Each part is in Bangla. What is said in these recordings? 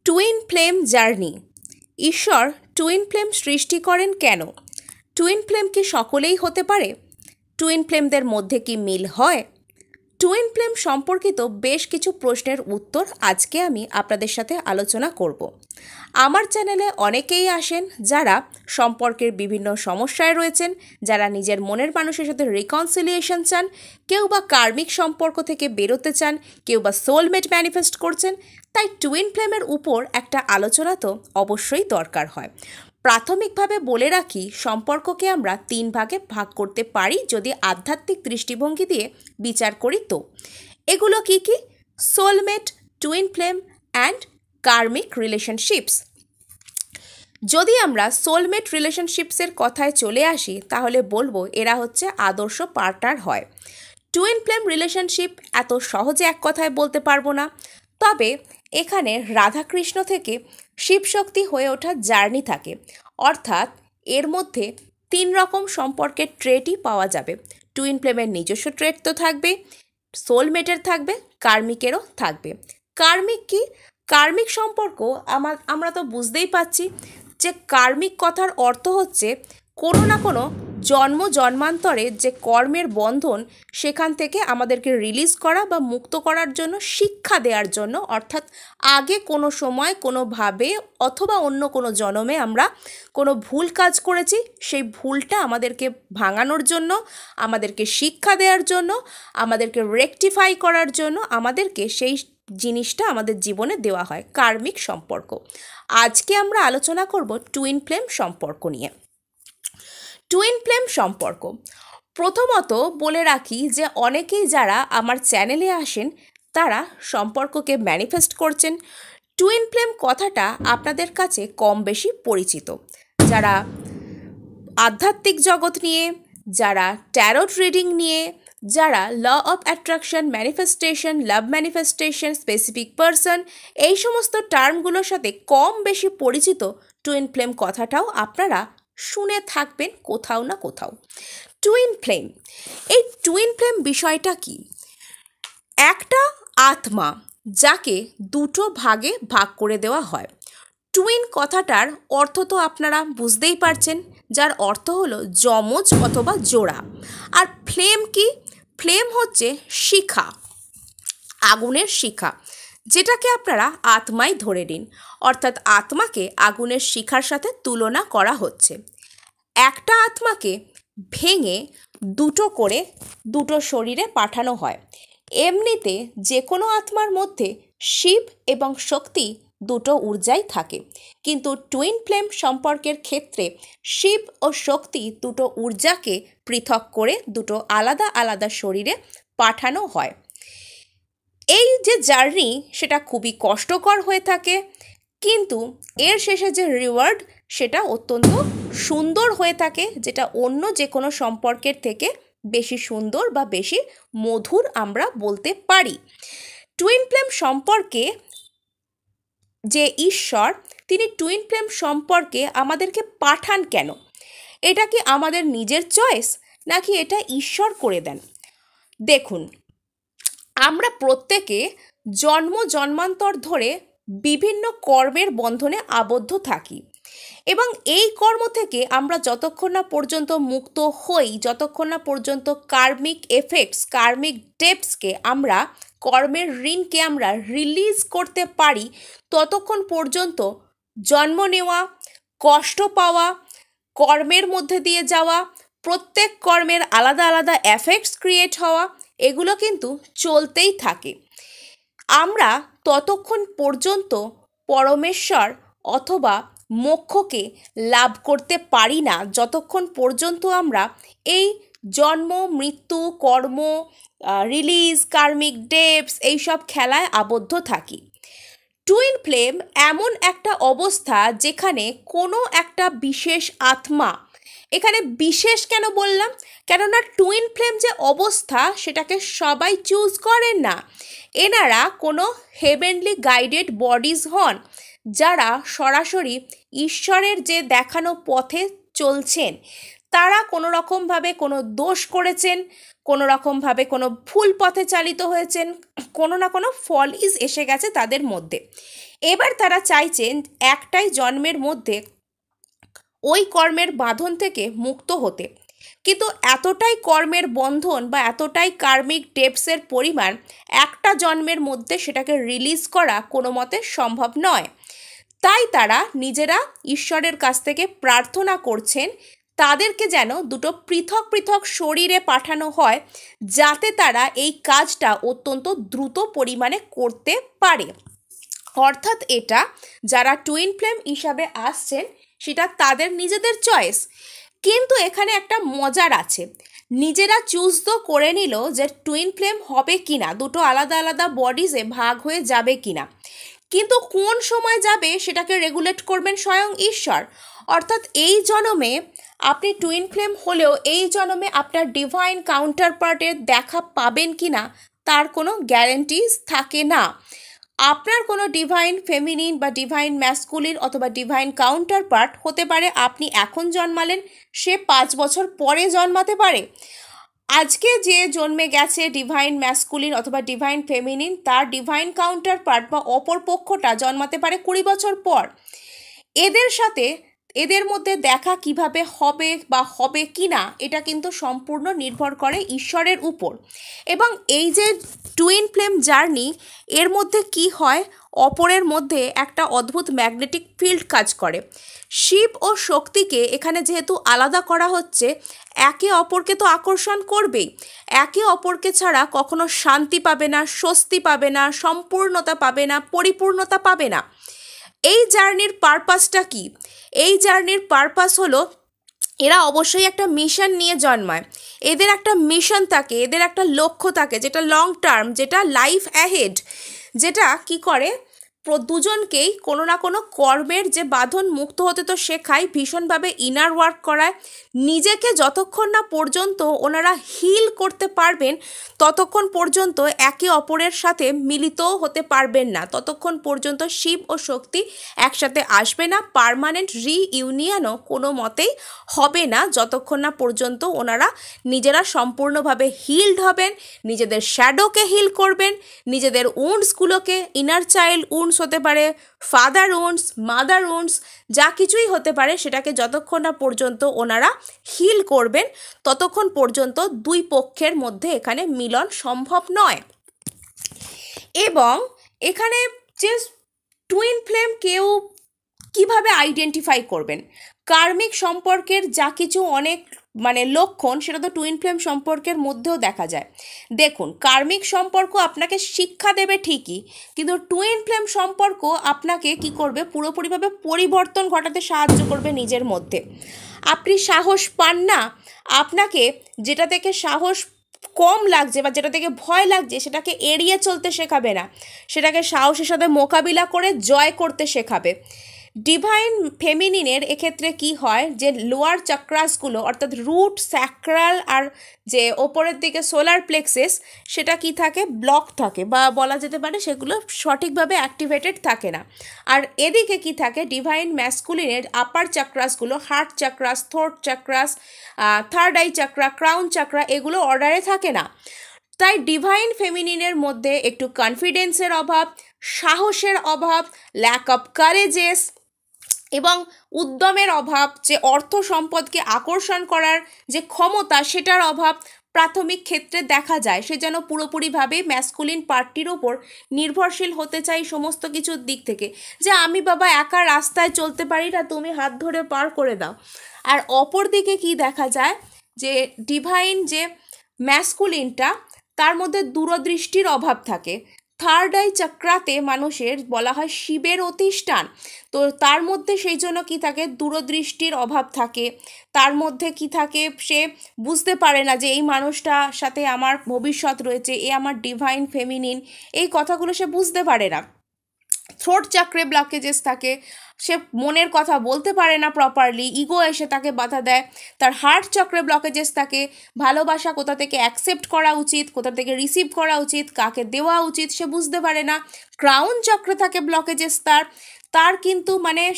Twin flame journey. ঈশ্বর টুইন ফ্লেম সৃষ্টি করেন কেন? টুইন ফ্লেম কি সকলেই হতে পারে? টুইন ফ্লেমদের মধ্যে কি মিল হয়? টুইন ফ্লেম সম্পর্কিত বেশ কিছু প্রশ্নের উত্তর আজকে আমি আপনাদের সাথে আলোচনা করব। আমার চ্যানেলে অনেকেই আসেন যারা সম্পর্কের বিভিন্ন সমস্যায় রয়েছেন, যারা নিজের মনের মানুষের সাথে রিকনসিলিয়েশন চান, কেউ বা কার্মিক সম্পর্ক থেকে বেরোতে চান, কেউ বা সোলমেট ম্যানিফেস্ট করছেন। তাই টুইন ফ্লেমের উপর একটা আলোচনা তো অবশ্যই দরকার হয়। প্রাথমিকভাবে বলে রাখি, সম্পর্ককে আমরা 3 ভাগে ভাগ করতে পারি যদি আধ্যাত্মিক দৃষ্টিভঙ্গি দিয়ে বিচার করি। তো এগুলো কি কি? Soulmate, twin flame and karmic relationships. যদি আমরা সোলমেট রিলেশনশিপসের কথায় চলে আসি তাহলে বলবো এরা হচ্ছে আদর্শ পার্টনার হয়। টুইন ফ্লেম রিলেশনশিপ এত সহজে এক কথায় বলতে পারবো না, তবে এখানে রাধাকৃষ্ণ থেকে শিবশক্তি হয়ে ওঠা জার্নি থাকে, অর্থাৎ এর মধ্যে 3 রকম সম্পর্কের ট্রেটই পাওয়া যাবে। টুইন ফ্লেমের নিজস্ব ট্রেট তো থাকবে, সোলমেটের থাকবে, কার্মিকেরও থাকবে। কার্মিক কি? কার্মিক সম্পর্ক আমরা তো বুঝতেই পাচ্ছি যে কার্মিক কথার অর্থ হচ্ছে কোনো না কোনো জন্মান্তরে যে কর্মের বন্ধন, সেখান থেকে আমাদেরকে রিলিজ করা বা মুক্ত করার জন্য শিক্ষা দেওয়ার জন্য, অর্থাৎ আগে কোনো সময় কোনোভাবে অথবা অন্য কোনো জন্মে আমরা কোনো ভুল কাজ করেছি, সেই ভুলটা আমাদেরকে ভাঙানোর জন্য, আমাদেরকে শিক্ষা দেওয়ার জন্য, আমাদেরকে রেকটিফাই করার জন্য আমাদেরকে সেই জিনিসটা আমাদের জীবনে দেওয়া হয়, কার্মিক সম্পর্ক। আজকে আমরা আলোচনা করব টুইন ফ্লেম সম্পর্ক নিয়ে। টুইন ফ্লেম সম্পর্ক প্রথমত বলে রাখি যে অনেকেই যারা আমার চ্যানেলে আসেন তারা সম্পর্ককে ম্যানিফেস্ট করছেন। টুইন ফ্লেম কথাটা আপনাদের কাছে কম বেশি পরিচিত। যারা আধ্যাত্মিক জগৎ নিয়ে, যারা ট্যারোট রিডিং নিয়ে, যারা law of attraction, manifestation, love manifestation, specific person, এই সমস্ত টার্মগুলোর সাথে কম বেশি পরিচিত, টুইন ফ্লেম কথাটাও আপনারা শুনে থাকবেন কোথাও না কোথাও। টুইন ফ্লেম, এই টুইন ফ্লেম বিষয়টা কি? একটা আত্মা যাকে দুটো ভাগে ভাগ করে দেওয়া হয়। টুইন কথাটার অর্থ তো আপনারা বুঝতেই পারছেন, যার অর্থ হলো যমজ অথবা জোড়া। আর ফ্লেম কি? ফ্লেম হচ্ছে শিখা, আগুনের শিখা, যেটাকে আপনারা আত্মাই ধরে নিন, অর্থাৎ আত্মাকে আগুনের শিখার সাথে তুলনা করা হচ্ছে। একটা আত্মাকে ভেঙে দুটো করে দুটো শরীরে পাঠানো হয়। এমনিতে যে কোনো আত্মার মধ্যে শিব এবং শক্তি দুটো ঊর্জাই থাকে, কিন্তু টুইন ফ্লেম সম্পর্কের ক্ষেত্রে শিব ও শক্তি দুটো ঊর্জাকে পৃথক করে দুটো আলাদা আলাদা শরীরে পাঠানো হয়। এই যে জার্নি সেটা খুবই কষ্টকর হয়ে থাকে, কিন্তু এর শেষে যে রিওয়ার্ড সেটা অত্যন্ত সুন্দর হয়ে থাকে, যেটা অন্য যে কোনো সম্পর্কের থেকে বেশি সুন্দর বা বেশি মধুর আমরা বলতে পারি। টুইন ফ্লেম সম্পর্কে যে ঈশ্বর, তিনি টুইন ফ্লেম সম্পর্কে আমাদেরকে পাঠান কেন? এটা কি আমাদের নিজের চয়েস, নাকি এটা ঈশ্বর করে দেন? দেখুন, আমরা প্রত্যেকে জন্মান্তর ধরে বিভিন্ন কর্মের বন্ধনে আবদ্ধ থাকি, এবং এই কর্ম থেকে আমরা যতক্ষণ না পর্যন্ত মুক্ত হই, যতক্ষণ না পর্যন্ত কার্মিক এফেক্টস, কার্মিক ডেপসকে আমরা, কর্মের ঋণকে আমরা রিলিজ করতে পারি, ততক্ষণ পর্যন্ত জন্ম নেওয়া, কষ্ট পাওয়া, কর্মের মধ্যে দিয়ে যাওয়া, প্রত্যেক কর্মের আলাদা আলাদা এফেক্টস ক্রিয়েট হওয়া, এগুলো কিন্তু চলতেই থাকে। আমরা ততক্ষণ পর্যন্ত পরমেশ্বর অথবা মোক্ষকে লাভ করতে পারি না যতক্ষণ পর্যন্ত আমরা এই জন্ম, মৃত্যু, কর্ম, রিলিজ, কার্মিক ডেপস, এইসব খেলায় আবদ্ধ থাকি। টুইন ফ্লেম এমন একটা অবস্থা যেখানে কোনো একটা বিশেষ আত্মা, এখানে বিশেষ কেন বললাম? কেননা টুইন ফ্লেম যে অবস্থা সেটাকে সবাই চুজ করেন না। এনারা কোনো হেভেনলি গাইডেড বডিজ হন, যারা সরাসরি ঈশ্বরের যে দেখানো পথে চলছেন। তারা কোনো রকমভাবে কোনো দোষ করেছেন, কোনো রকমভাবে কোনো ভুল পথে চালিত হয়েছেন, কোনো না কোনো ফল এসে গেছে তাদের মধ্যে। এবার তারা চাইছেন একটাই জন্মের মধ্যে ওই কর্মের বাঁধন থেকে মুক্ত হতে, কিন্তু এতটাই কর্মের বন্ধন বা এতটাই কার্মিক ডেপসের পরিমাণ একটা জন্মের মধ্যে সেটাকে রিলিজ করা কোনো মতে সম্ভব নয়। তাই তারা নিজেরা ঈশ্বরের কাছ থেকে প্রার্থনা করছেন তাদেরকে যেন দুটো পৃথক পৃথক শরীরে পাঠানো হয়, যাতে তারা এই কাজটা অত্যন্ত দ্রুত পরিমাণে করতে পারে। অর্থাৎ এটা যারা টুইন ফ্লেম হিসাবে আসছেন সেটা তাদের নিজেদের চয়েস, কিন্তু এখানে একটা মজার আছে, নিজেরা চুজ তো করে নিল যে টুইন ফ্লেম হবে কিনা, দুটো আলাদা আলাদা বডিজে ভাগ হয়ে যাবে কিনা, কিন্তু কোন সময় যাবে সেটাকে রেগুলেট করবেন স্বয়ং ঈশ্বর। অর্থাৎ এই জন্মে আপনি টুইন ফ্লেম হলেও এই জন্মে আপনার ডিভাইন কাউন্টার পার্টের দেখা পাবেন কিনা তার কোনো গ্যারেন্টিজ থাকে না। আপনার কোনো ডিভাইন ফেমিনিন বা ডিভাইন ম্যাসকুলিন অথবা ডিভাইন কাউন্টার পার্ট হতে পারে আপনি এখন জন্মালেন, সে 5 বছর পরে জন্মাতে পারে। আজকে যে জন্মে গেছে ডিভাইন ম্যাসকুলিন অথবা ডিভাইন ফেমিনিন, তার ডিভাইন কাউন্টার পার্ট বা অপর পক্ষটা জন্মাতে পারে 20 বছর পর। এদের মধ্যে দেখা কিভাবে হবে বা হবে কি না এটা কিন্তু সম্পূর্ণ নির্ভর করে ঈশ্বরের উপর। এবং এই যে টুইন ফ্লেম জার্নি, এর মধ্যে কি হয়, অপরের মধ্যে একটা অদ্ভুত ম্যাগনেটিক ফিল্ড কাজ করে। শিব ও শক্তিকে এখানে যেহেতু আলাদা করা হচ্ছে, একে অপরকে তো আকর্ষণ করবেই, একে অপরকে ছাড়া কখনো শান্তি পাবে না, স্বস্তি পাবে না, সম্পূর্ণতা পাবে না, পরিপূর্ণতা পাবে না। এই জার্নির পারপাসটা কি? এই জার্নির পারপাস হলো এরা অবশ্যই একটা মিশন নিয়ে জন্মায়, এদের একটা মিশন থাকে, এদের একটা লক্ষ্য থাকে, যেটা লং টার্ম, যেটা লাইফ অ্যাহেড, যেটা কি করে দুজনকেই কোনো না কোনো কর্মের যে বাঁধন মুক্ত হতে তো শেখায়, ভীষণভাবে ইনার ওয়ার্ক করায়। নিজেকে যতক্ষণ না পর্যন্ত ওনারা হিল করতে পারবেন ততক্ষণ পর্যন্ত একে অপরের সাথে মিলিতও হতে পারবেন না, ততক্ষণ পর্যন্ত শিব ও শক্তি একসাথে আসবে না, পার্মানেন্ট রিইউনিয়নও কোনো মতেই হবে না যতক্ষণ না পর্যন্ত ওনারা নিজেরা সম্পূর্ণভাবে হিলড হবেন, নিজেদের শ্যাডোকে হিল করবেন, নিজেদের উন্ডসগুলোকে, ইনার চাইল্ড উন্ডস হতে পারে, ফাদার উন্ডস, মাদার উন্ডস, যা কিছুই হতে পারে, সেটাকে যতক্ষণ না পর্যন্ত ওনারা হিল করবেন ততক্ষণ পর্যন্ত দুই পক্ষের মধ্যে এখানে মিলন সম্ভব নয়। এবং এখানে যে টুইন ফ্লেম কেউ কিভাবে আইডেন্টিফাই করবেন, কার্মিক সম্পর্কের যা কিছু অনেক লক্ষণ, সেটা তো টুইন ফ্লেম সম্পর্কের মধ্যেও দেখা যায়। দেখুন, কার্মিক সম্পর্ক আপনাকে শিক্ষা দেবে ঠিকই, কিন্তু টুইন ফ্লেম সম্পর্ক আপনাকে কি করবে, পুরোপুরিভাবে পরিবর্তন ঘটাতে সাহায্য করবে নিজের মধ্যে। আপনি সাহস পান না, আপনাকে যেটা থেকে সাহস কম লাগছে বা যেটা থেকে ভয় লাগছে সেটাকে এড়িয়ে চলতে শেখাবে না, সেটাকে সাহসের সাথে মোকাবিলা করে জয় করতে শেখাবে। ডিভাইন ফেমিনিনের এক্ষেত্রে কি হয়, যে লোয়ার চাক্রাসগুলো অর্থাৎ রুট, স্যাক্রাল আর যে ওপরের দিকে সোলার প্লেক্সেস, সেটা কি থাকে, ব্লক থাকে, বা বলা যেতে পারে সেগুলো সঠিকভাবে অ্যাক্টিভেটেড থাকে না। আর এদিকে কি থাকে, ডিভাইন ম্যাসকুলিনের আপার চাক্রাসগুলো, heart chakras, throat chakras, third eye chakra, crown chakra, এগুলো অর্ডারে থাকে না। তাই ডিভাইন ফেমিনিনের মধ্যে একটু কনফিডেন্সের অভাব, সাহসের অভাব, ল্যাক অফ কারেজেস এবং উদ্যমের অভাব, যে অর্থ সম্পদকে আকর্ষণ করার যে ক্ষমতা সেটার অভাব প্রাথমিক ক্ষেত্রে দেখা যায়। সে যেন পুরোপুরিভাবে ম্যাসকুলিন পার্টটির ওপর নির্ভরশীল হতে চাই সমস্ত কিছুর দিক থেকে, যে আমি বাবা একা রাস্তায় চলতে পারি না, তুমি হাত ধরে পার করে দাও। আর অপর দিকে কি দেখা যায়, যে ডিভাইন যে ম্যাসকুলিনটা, তার মধ্যে দূরদৃষ্টির অভাব থাকে। থার্ড আই চক্রাতে মানুষের বলা হয় শিবের অধিষ্ঠান, তো তার মধ্যে সেই জন্য কি থাকে, দূরদৃষ্টির অভাব থাকে। তার মধ্যে কি থাকে, সে বুঝতে পারে না যে এই মানুষটার সাথে আমার ভবিষ্যৎ রয়েছে, এ আমার ডিভাইন ফেমিনিন, এই কথাগুলো সে বুঝতে পারে না। থ্রোট চাক্রে ব্লকেজেস থাকে, সে মনের কথা বলতে পারে না প্রপারলি, ইগো এসে তাকে বাধা দেয়। তার হার্ট চক্রে ব্লকেজেস থাকে, ভালোবাসা কোথা থেকে অ্যাকসেপ্ট করা উচিত, কোথা থেকে রিসিভ করা উচিত, কাকে দেওয়া উচিত, সে বুঝতে পারে না। ক্রাউন চক্রে থাকে ব্লকেজেস তার কিন্তু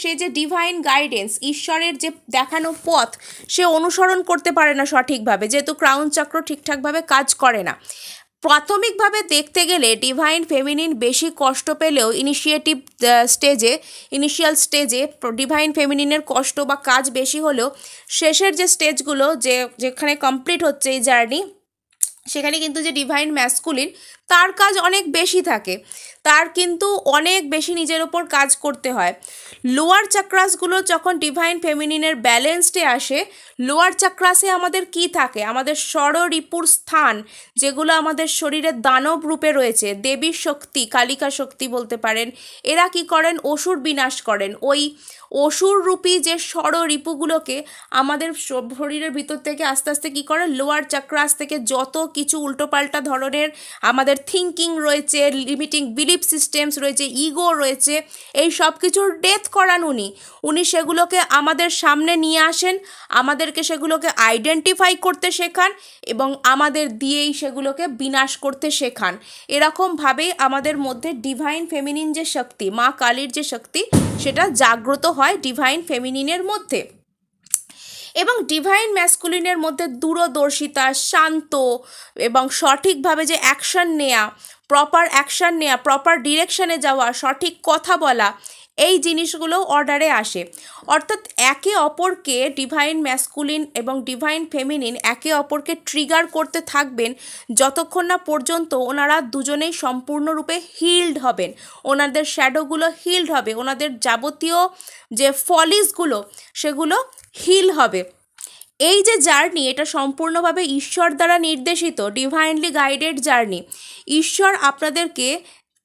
সে যে ডিভাইন গাইডেন্স, ঈশ্বরের যে দেখানো পথ, সে অনুসরণ করতে পারে না সঠিকভাবে, যেহেতু ক্রাউন চক্র ঠিকঠাকভাবে কাজ করে না। প্রাথমিকভাবে দেখতে গেলে ডিভাইন ফেমিনিন বেশি কষ্ট পেলেও ইনিশিয়াল স্টেজে ডিভাইন ফেমিনিনের কষ্ট বা কাজ বেশি হলেও শেষের যে স্টেজগুলো যেখানে কমপ্লিট হচ্ছে এই জার্নি, সেখানে কিন্তু যে ডিভাইন ম্যাসকুলিন তার কাজ অনেক বেশি থাকে, তার কিন্তু অনেক বেশি নিজের ওপর কাজ করতে হয়। লোয়ার চাক্রাসগুলো যখন ডিভাইন ফেমিনিনের ব্যালেন্সডে আসে, লোয়ার চাক্রাসে আমাদের কি থাকে, আমাদের ষড়রিপুর স্থান, যেগুলো আমাদের শরীরে দানব রূপে রয়েছে, দেবীর শক্তি, কালিকা শক্তি বলতে পারেন, এরা কি করেন, অসুর বিনাশ করেন। ওই অসুররূপী যে ষড়রিপুগুলোকে আমাদের শরীরের ভিতর থেকে আস্তে আস্তে কী করে, লোয়ার চাক্রাস থেকে যত কিছু উল্টোপাল্টা ধরনের আমাদের থিঙ্কিং রয়েছে, লিমিটিং বিলিফ সিস্টেমস রয়েছে, ইগো রয়েছে, এই সব কিছুর ডেথ করান উনি সেগুলোকে আমাদের সামনে নিয়ে আসেন, আমাদেরকে সেগুলোকে আইডেন্টিফাই করতে শেখান এবং আমাদের দিয়েই সেগুলোকে বিনাশ করতে শেখান। এরকমভাবেই আমাদের মধ্যে ডিভাইন ফেমিনিন যে শক্তি, মা কালীর যে শক্তি, সেটা জাগ্রত হয় ডিভাইন ফেমিনিনের মধ্যে। এবং ডিভাইন ম্যাসকুলিনের মধ্যে দূরদর্শিতা, শান্ত এবং সঠিকভাবে যে অ্যাকশন নেওয়া, প্রপার ডিরেকশনে যাওয়া, সঠিক কথা বলা, এই জিনিসগুলো অর্ডারে আসে। অর্থাৎ একে অপরকে ডিভাইন ম্যাসকুলিন এবং ডিভাইন ফেমিনিন একে অপরকে ট্রিগার করতে থাকবেন যতক্ষণ না পর্যন্ত ওনারা দুজনেই সম্পূর্ণরূপে হিল্ড হবেন, ওনাদের শ্যাডোগুলো হিল্ড হবে, ওনাদের যাবতীয় যে ফলিসগুলো সেগুলো হিল হবে। এই যে জার্নি, এটা সম্পূর্ণভাবে ঈশ্বর দ্বারা নির্দেশিত, ডিভাইনলি গাইডেড জার্নি। ঈশ্বর আপনাদেরকে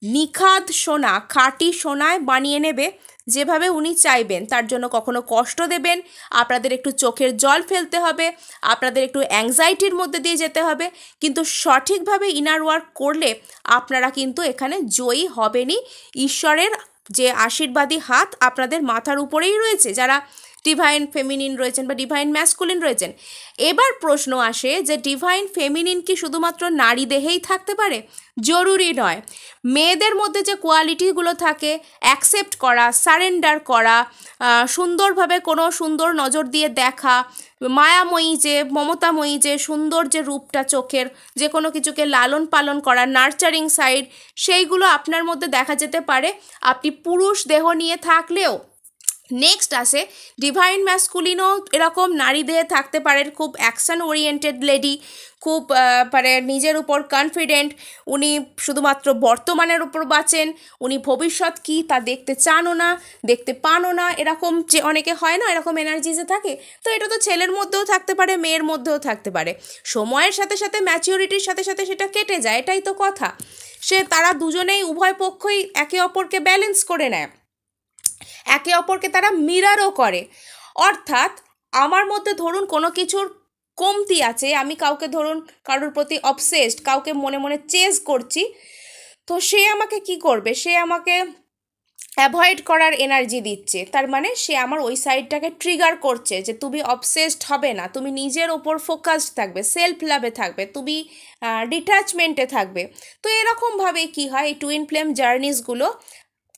নিখাদ সোনা, খাঁটি সোনায় বানিয়ে নেবে যেভাবে উনি চাইবেন। তার জন্য কখনো কষ্ট দেবেন, আপনাদের একটু চোখের জল ফেলতে হবে, আপনাদের একটু অ্যাংজাইটির মধ্যে দিয়ে যেতে হবে, কিন্তু সঠিকভাবে ইনার ওয়ার্ক করলে আপনারা কিন্তু এখানে জয়ী হবেনই। ঈশ্বরের যে আশীর্বাদী হাত আপনাদের মাথার উপরেই রয়েছে, যারা ডিভাইন ফেমিনিন রয়েছেন বা ডিভাইন ম্যাসকুলিন রয়েছেন। এবার প্রশ্ন আসে যে ডিভাইন ফেমিনিন কি শুধুমাত্র নারী দেহেই থাকতে পারে? জরুরি নয়। মেয়েদের মধ্যে যে কোয়ালিটিগুলো থাকে, অ্যাকসেপ্ট করা, সারেন্ডার করা, সুন্দরভাবে কোনো সুন্দর নজর দিয়ে দেখা, মায়াময়ী যে, মমতাময়ী যে সুন্দর যে রূপটা চোখের, যে কোনো কিছুকে লালন পালন করা, নার্চারিং সাইড, সেইগুলো আপনার মধ্যে দেখা যেতে পারে আপনি পুরুষ দেহ নিয়ে থাকলেও। নেক্সট আসে ডিভাইন ম্যাসকুলিনও এরকম নারী দেহে থাকতে পারেন, খুব অ্যাকশন ওরিয়েন্টেড লেডি, খুব নিজের উপর কনফিডেন্ট, উনি শুধুমাত্র বর্তমানের উপর বাঁচেন, উনি ভবিষ্যৎ কী তা দেখতে চানও না, দেখতে পানও না, এরকম যে অনেকে হয় না, এরকম এনার্জিসে থাকে। তো এটা তো ছেলের মধ্যেও থাকতে পারে, মেয়ের মধ্যেও থাকতে পারে। সময়ের সাথে সাথে, ম্যাচিউরিটির সাথে সাথে সেটা কেটে যায়, এটাই তো কথা। তারা দুজনেই, উভয় পক্ষই একে অপরকে ব্যালেন্স করে নেয়, একে অপরকে তারা মিরারও করে। অর্থাৎ আমার মধ্যে ধরুন কোনো কিছুর কমতি আছে, আমি কাউকে ধরুন কারোর প্রতি অবসেসড, কাউকে মনে মনে চেজ করছি, তো সে আমাকে কি করবে, সে আমাকে অ্যাভয়েড করার এনার্জি দিচ্ছে, তার মানে সে আমার ওই সাইডটাকে ট্রিগার করছে যে তুমি অবসেসড হবে না, তুমি নিজের ওপর ফোকাসড থাকবে, সেলফ লাভে থাকবে, তুমি ডিট্যাচমেন্টে থাকবে। তো এরকমভাবে কি হয়, এই টুইন ফ্লেম জার্নিসগুলো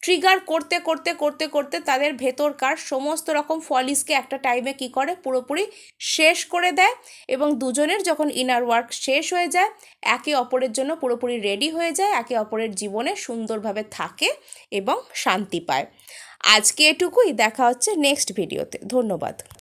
ট্রিগার করতে করতে করতে করতে তাদের ভেতরকার সমস্ত রকম ফলিসকে একটা টাইমে কি করে, পুরোপুরি শেষ করে দেয়। এবং দুজনের যখন ইনার ওয়ার্ক শেষ হয়ে যায়, একে অপরের জন্য পুরোপুরি রেডি হয়ে যায়, একে অপরের জীবনে সুন্দরভাবে থাকে এবং শান্তি পায়। আজকে এটুকুই, দেখা হচ্ছে নেক্সট ভিডিওতে। ধন্যবাদ।